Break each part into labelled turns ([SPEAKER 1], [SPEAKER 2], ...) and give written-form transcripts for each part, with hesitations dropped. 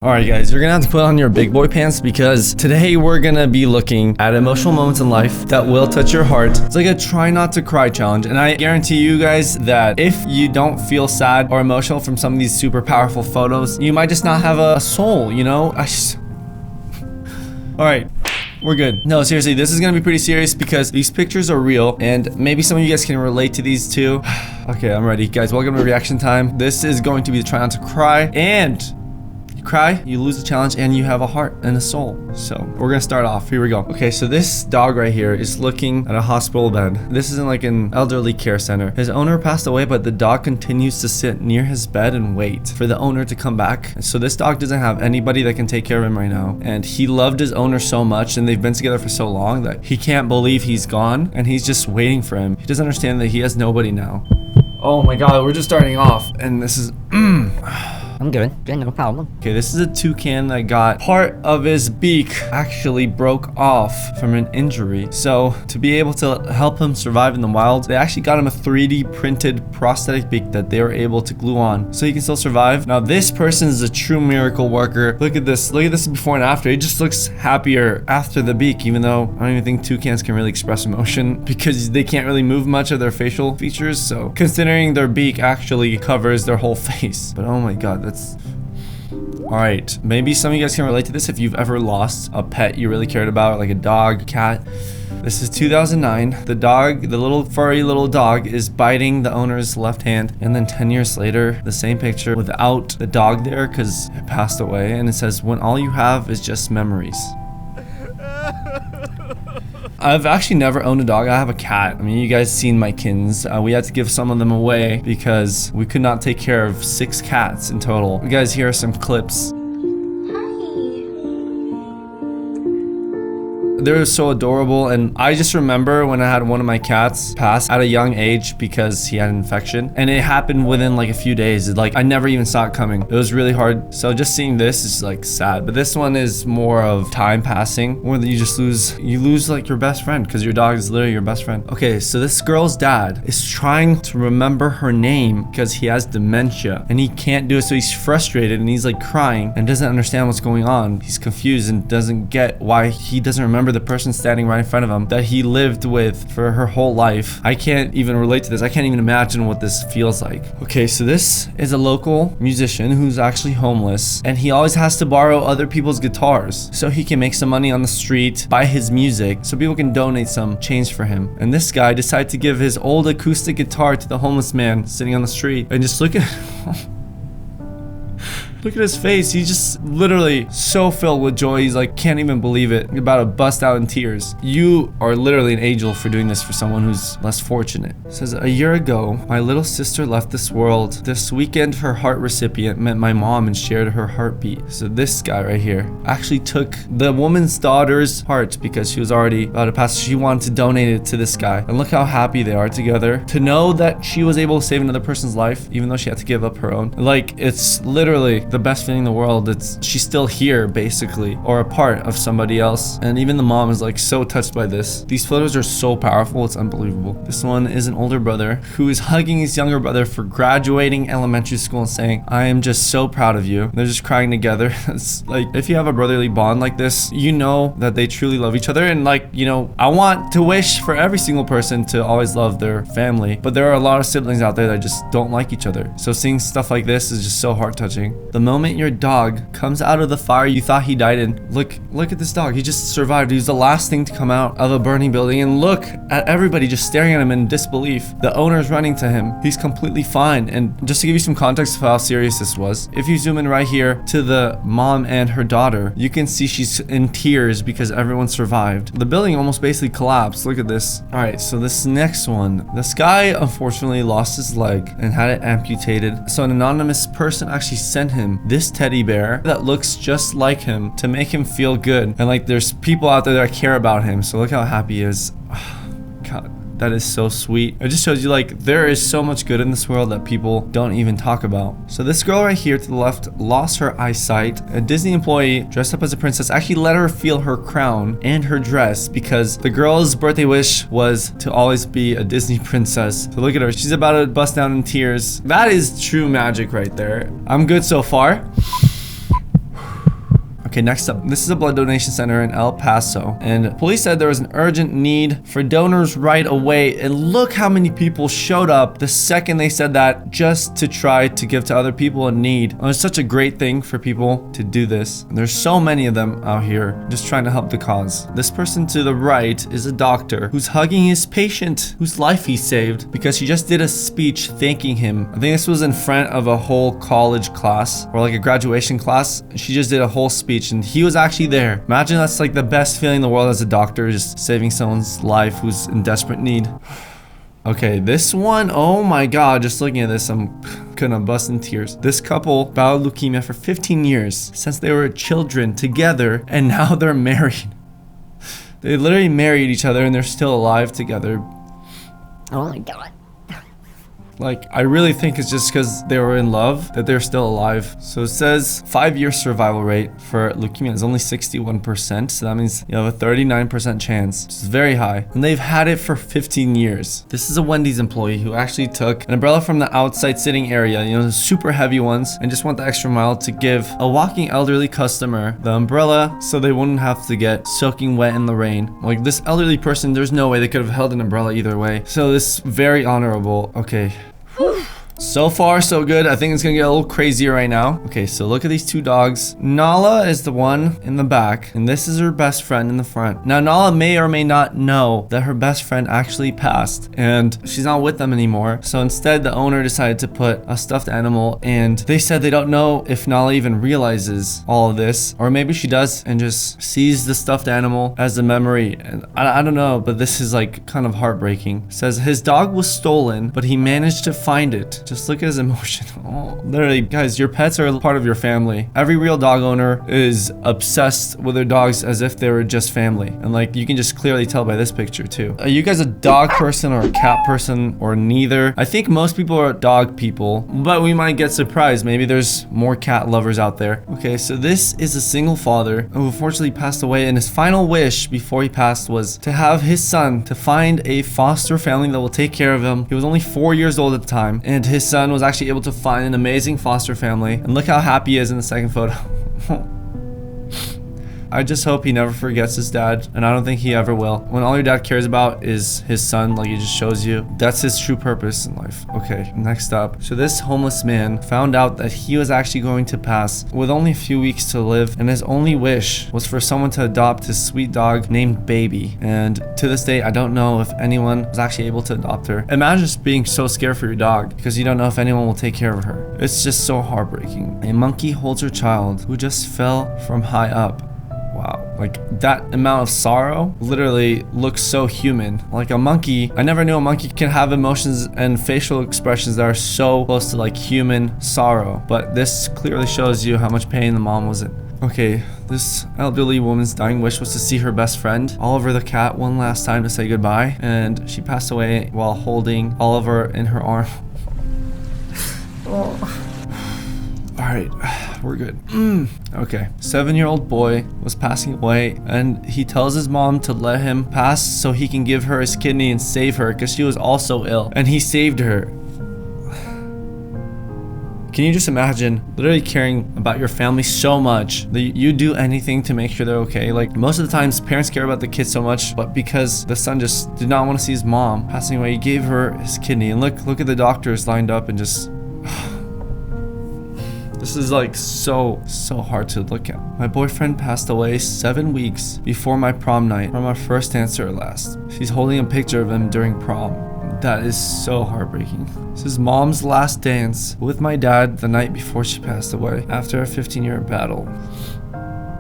[SPEAKER 1] Alright guys, you're gonna have to put on your big boy pants because today we're gonna be looking at emotional moments in life that will touch your heart. It's like a try not to cry challenge, and I guarantee you guys that if you don't feel sad or emotional from some of these super powerful photos, you might just not have a soul, you know? Alright. We're good. No, seriously, this is gonna be pretty serious because these pictures are real and maybe some of you guys can relate to these too. Okay, I'm ready. Guys, welcome to reaction time. This is going to be the try not to cry, and you cry, you lose the challenge, and you have a heart and a soul. So we're gonna start off. Here we go. Okay, so this dog right here is looking at a hospital bed. This isn't like an elderly care center. His owner passed away, but the dog continues to sit near his bed and wait for the owner to come back. So this dog doesn't have anybody that can take care of him right now. And he loved his owner so much, and they've been together for so long that he can't believe he's gone, and he's just waiting for him. He doesn't understand that he has nobody now. Oh my god, we're just starting off, and this is
[SPEAKER 2] I'm good, no problem.
[SPEAKER 1] Okay, this is a toucan that got part of his beak actually broke off from an injury. So to be able to help him survive in the wild, they actually got him a 3D printed prosthetic beak that they were able to glue on so he can still survive. Now this person is a true miracle worker. Look at this before and after. He just looks happier after the beak, even though I don't even think toucans can really express emotion because they can't really move much of their facial features. So considering their beak actually covers their whole face. But oh my god, Alright, maybe some of you guys can relate to this if you've ever lost a pet you really cared about, like a dog, cat. This is 2009. The dog, the little furry little dog, is biting the owner's left hand, and then 10 years later, the same picture without the dog there because it passed away, and it says, "When all you have is just memories." I've actually never owned a dog. I have a cat. I mean, you guys seen my kittens. We had to give some of them away because we could not take care of 6 cats in total. You guys, here are some clips. They're so adorable, and I just remember when I had one of my cats pass at a young age because he had an infection, and it happened within like a few days. Like I never even saw it coming. It was really hard. So just seeing this is like sad, but this one is more of time passing, or that you lose like your best friend because your dog is literally your best friend. Okay, so this girl's dad is trying to remember her name because he has dementia and he can't do it, so he's frustrated and he's like crying and doesn't understand what's going on. He's confused and doesn't get why he doesn't remember the person standing right in front of him that he lived with for her whole life. I can't even relate to this. I can't even imagine what this feels like. Okay, so this is a local musician who's actually homeless, and he always has to borrow other people's guitars so he can make some money on the street, buy his music, so people can donate some change for him. And this guy decided to give his old acoustic guitar to the homeless man sitting on the street, and just look at look at his face. He's just literally so filled with joy. He's like, can't even believe it. He's about to bust out in tears. You are literally an angel for doing this for someone who's less fortunate. It says, "A year ago, my little sister left this world. This weekend, her heart recipient met my mom and shared her heartbeat." So this guy right here actually took the woman's daughter's heart because she was already about to pass. She wanted to donate it to this guy. And look how happy they are together. To know that she was able to save another person's life, even though she had to give up her own. Like, it's literally the best feeling in the world. She's still here basically, or a part of somebody else, and even the mom is like so touched by this. These photos are so powerful, it's unbelievable. This one is an older brother who is hugging his younger brother for graduating elementary school and saying, "I am just so proud of you." They're just crying together. It's like, if you have a brotherly bond like this, you know that they truly love each other. And like, you know, I want to wish for every single person to always love their family, but there are a lot of siblings out there that just don't like each other. So seeing stuff like this is just so heart touching. The moment your dog comes out of the fire you thought he died in, look at this dog. He just survived. He was the last thing to come out of a burning building, and look at everybody just staring at him in disbelief. The owner's running to him. He's completely fine. And just to give you some context of how serious this was, if you zoom in right here to the mom and her daughter, you can see she's in tears because everyone survived. The building almost basically collapsed. Look at this. All right, so this next one, this guy unfortunately lost his leg and had it amputated. So an anonymous person actually sent him this teddy bear that looks just like him to make him feel good, and like there's people out there that care about him. So look how happy he is. God, that is so sweet. It just shows you like there is so much good in this world that people don't even talk about. So this girl right here to the left lost her eyesight. A Disney employee dressed up as a princess actually let her feel her crown and her dress because the girl's birthday wish was to always be a Disney princess. So look at her. She's about to bust down in tears. That is true magic right there. I'm good so far. Okay, next up, this is a blood donation center in El Paso, and police said there was an urgent need for donors right away, and look how many people showed up the second they said that, just to try to give to other people in need. It's such a great thing for people to do this. And there's so many of them out here just trying to help the cause. This person to the right is a doctor who's hugging his patient whose life he saved because she just did a speech thanking him. I think this was in front of a whole college class or like a graduation class. She just did a whole speech and he was actually there. Imagine that's like the best feeling in the world as a doctor, just saving someone's life who's in desperate need. Okay, this one, oh my god, just looking at this, I'm gonna bust in tears. This couple battled leukemia for 15 years since they were children together, and now they're married. They literally married each other and they're still alive together.
[SPEAKER 2] Oh my god.
[SPEAKER 1] Like, I really think it's just because they were in love that they're still alive. So it says 5-year survival rate for leukemia is only 61%. So that means you have a 39% chance, which is very high. And they've had it for 15 years. This is a Wendy's employee who actually took an umbrella from the outside sitting area, you know, the super heavy ones, and just went the extra mile to give a walking elderly customer the umbrella so they wouldn't have to get soaking wet in the rain. Like, this elderly person, there's no way they could have held an umbrella either way. So this is very honorable. Okay. So far, so good. I think it's gonna get a little crazier right now. Okay, so look at these two dogs. Nala is the one in the back, and this is her best friend in the front. Now, Nala may or may not know that her best friend actually passed, and she's not with them anymore. So instead, the owner decided to put a stuffed animal, and they said they don't know if Nala even realizes all of this, or maybe she does and just sees the stuffed animal as a memory. And I don't know, but this is like kind of heartbreaking. It says his dog was stolen, but he managed to find it. Just look at his emotion. Oh, literally, guys, your pets are part of your family. Every real dog owner is obsessed with their dogs as if they were just family. And like, you can just clearly tell by this picture too. Are you guys a dog person or a cat person or neither? I think most people are dog people, but we might get surprised. Maybe there's more cat lovers out there. Okay, so this is a single father who unfortunately passed away, and his final wish before he passed was to have his son to find a foster family that will take care of him. He was only 4 years old at the time, and his son was actually able to find an amazing foster family. And look how happy he is in the second photo. I just hope he never forgets his dad, and I don't think he ever will. When all your dad cares about is his son, like he just shows you, that's his true purpose in life. Okay, next up. So this homeless man found out that he was actually going to pass with only a few weeks to live, and his only wish was for someone to adopt his sweet dog named Baby. And to this day, I don't know if anyone was actually able to adopt her. Imagine just being so scared for your dog because you don't know if anyone will take care of her. It's just so heartbreaking. A monkey holds her child who just fell from high up. Wow, like that amount of sorrow literally looks so human. Like a monkey, I never knew a monkey can have emotions and facial expressions that are so close to like human sorrow. But this clearly shows you how much pain the mom was in. Okay, this elderly woman's dying wish was to see her best friend, Oliver the cat, one last time to say goodbye. And she passed away while holding Oliver in her arm. Oh. Alright, we're good. Okay, 7-year-old boy was passing away, and he tells his mom to let him pass so he can give her his kidney and save her because she was also ill, and he saved her. Can you just imagine literally caring about your family so much that you do anything to make sure they're okay? Like, most of the times parents care about the kids so much, but because the son just did not want to see his mom passing away, he gave her his kidney. And look at the doctors lined up and just... This is like so hard to look at. My boyfriend passed away 7 weeks before my prom night from our first dance to our last. She's holding a picture of him during prom. That is so heartbreaking. This is mom's last dance with my dad the night before she passed away after a 15-year battle.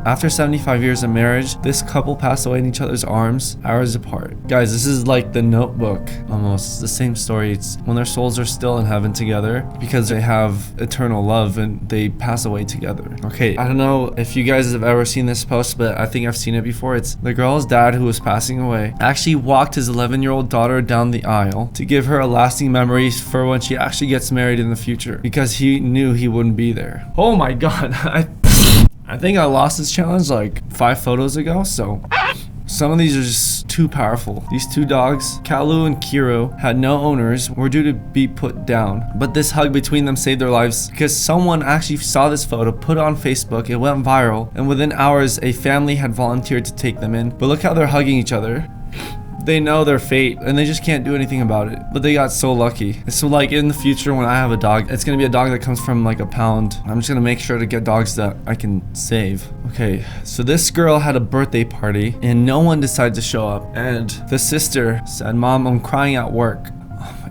[SPEAKER 1] After 75 years of marriage, this couple passed away in each other's arms, hours apart. Guys, this is like The Notebook, almost. It's the same story. It's when their souls are still in heaven together because they have eternal love and they pass away together. Okay, I don't know if you guys have ever seen this post, but I think I've seen it before. It's the girl's dad who was passing away actually walked his 11-year-old daughter down the aisle to give her a lasting memory for when she actually gets married in the future because he knew he wouldn't be there. Oh my god, I think I lost this challenge like 5 photos ago, so Some of these are just too powerful. These two dogs, Kalu and Kiro, had no owners, were due to be put down. But this hug between them saved their lives because someone actually saw this photo, put it on Facebook, it went viral, and within hours, a family had volunteered to take them in. But look how they're hugging each other. They know their fate and they just can't do anything about it, but they got so lucky. So like in the future when I have a dog, it's gonna be a dog that comes from like a pound. I'm just gonna make sure to get dogs that I can save. Okay, so this girl had a birthday party and no one decided to show up, and the sister said, "Mom, I'm crying at work."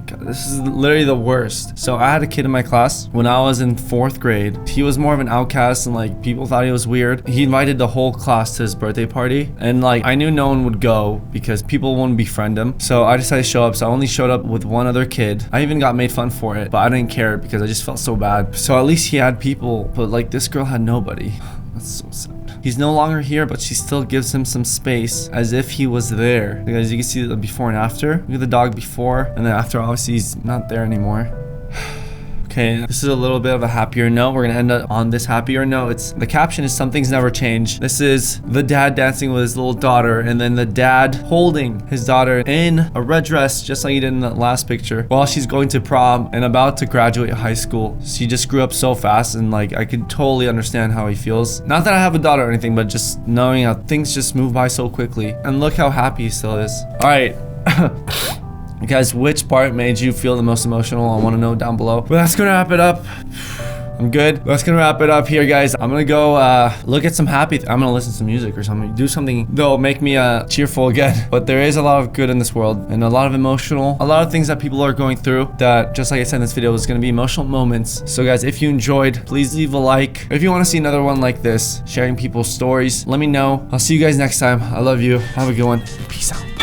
[SPEAKER 1] God, this is literally the worst. So I had a kid in my class when I was in 4th grade. He was more of an outcast and like people thought he was weird. He invited the whole class to his birthday party, and like I knew no one would go because people wouldn't befriend him. So I decided to show up. So I only showed up with one other kid. I even got made fun for it, but I didn't care because I just felt so bad. So at least he had people, but like this girl had nobody. That's so sad. He's no longer here, but she still gives him some space as if he was there. Because you can see the before and after. Look at the dog before, and then after, obviously he's not there anymore. Okay, this is a little bit of a happier note. We're gonna end up on this happier note. The caption is "Some things never change." This is the dad dancing with his little daughter, and then the dad holding his daughter in a red dress, just like he did in the last picture, while she's going to prom and about to graduate high school. She just grew up so fast, and like I could totally understand how he feels. Not that I have a daughter or anything, but just knowing how things just move by so quickly. And look how happy he still is. All right. Guys, which part made you feel the most emotional? I want to know down below. But that's gonna wrap it up. I'm good. That's gonna wrap it up here, guys. I'm gonna go look at some happy. I'm gonna listen to some music or something. Do something that'll make me cheerful again. But there is a lot of good in this world and a lot of emotional, a lot of things that people are going through that, just like I said in this video, is gonna be emotional moments. So guys, if you enjoyed, please leave a like. If you want to see another one like this, sharing people's stories, let me know. I'll see you guys next time. I love you. Have a good one. Peace out.